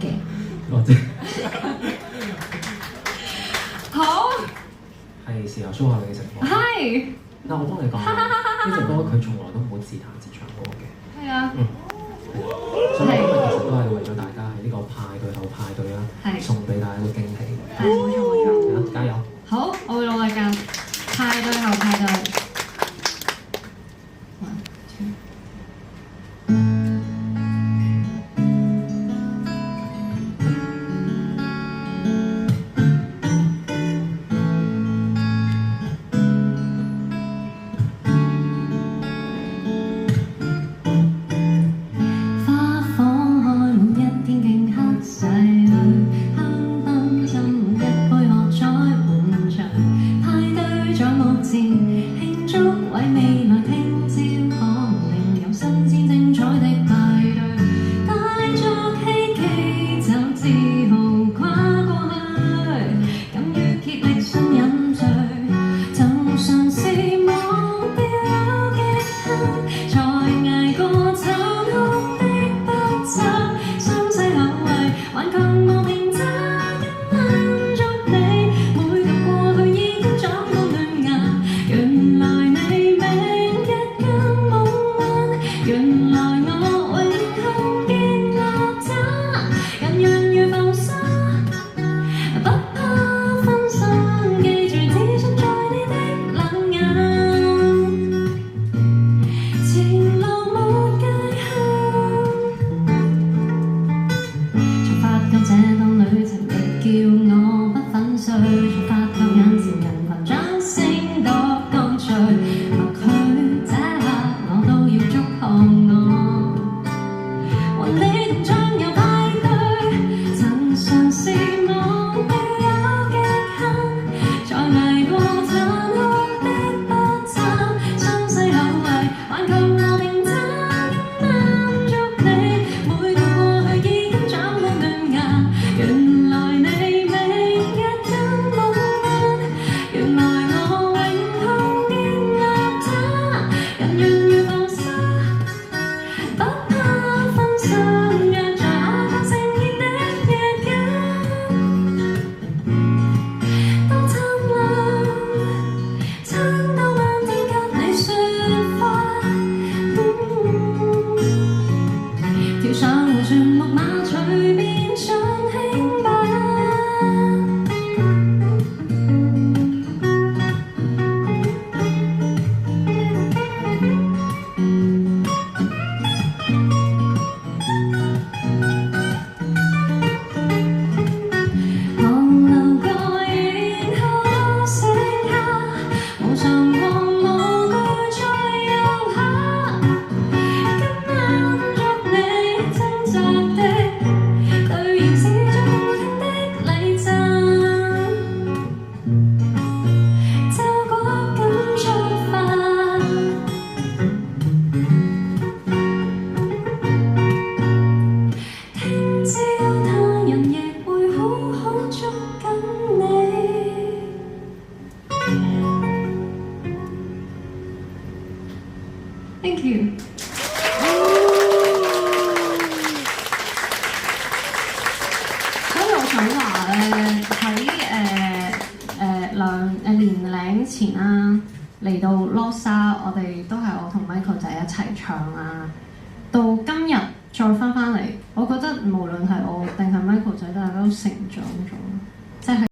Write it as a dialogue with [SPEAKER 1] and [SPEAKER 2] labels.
[SPEAKER 1] 嘅。
[SPEAKER 2] 多謝。
[SPEAKER 1] 好，
[SPEAKER 2] 係時候 show 下你嘅情況。
[SPEAKER 1] 係，
[SPEAKER 2] 但我幫你講，呢隻歌佢從來都冇自彈自唱過嘅。
[SPEAKER 1] 係啊，
[SPEAKER 2] 所以今日其實都係為咗大家喺呢個派對後派對啦，
[SPEAKER 1] 係
[SPEAKER 2] 送俾大家一個驚喜。
[SPEAKER 1] 係冇錯冇錯。
[SPEAKER 2] 加油！
[SPEAKER 1] 好，我會努力㗎。派對後派對。One, two. 花房開滿一片勁黑細裏，香檳斟一杯喝彩滿場，派對在目前慶祝為未來聽朝可能有新鮮精彩的派對，帶着希冀就自豪跨過去，敢於竭力信飲醉，曾嘗試忘掉有極限，才捱過殘酷的不測，雙勢後衛頑強無評價，跟跟着你，每個過去已經長滿嫩芽，原來你明日更夢幻，原來我永恆建立它，人人如浮沙，不怕分散，記住只存在你的冷眼，前路沒界限，才發覺這趟旅程亦叫我不粉碎，才發覺眼前人群掌聲多乾脆，默許這刻我都要祝賀我，和你同將有派對，曾嘗試忘掉有極限，才捱過殘酷的不測，雙勢後衛頑強和平他，跟跟着你，每個過去已經長滿嫩芽，原來你明日更夢幻，原來我永恆建立它，人人如浮沙，不怕分散，讓在下個盛宴的夜間多燦爛，撐到漫天給你説話，跳上迴旋木馬隨便盡興吧。航流過，然後剩下無常過，無懼再遊下，跟跟着你掙扎的對現是最無停的禮讚，就果敢出發，聽朝他人亦會好好捉緊你。Thank you。所以我想話咧，喺年零前啦，嚟到 Lost 我哋都係我同 Michael 仔一齊唱啦。到今日再翻嚟，我覺得無論係我定係 Michael 仔，大家都成長咗，即係。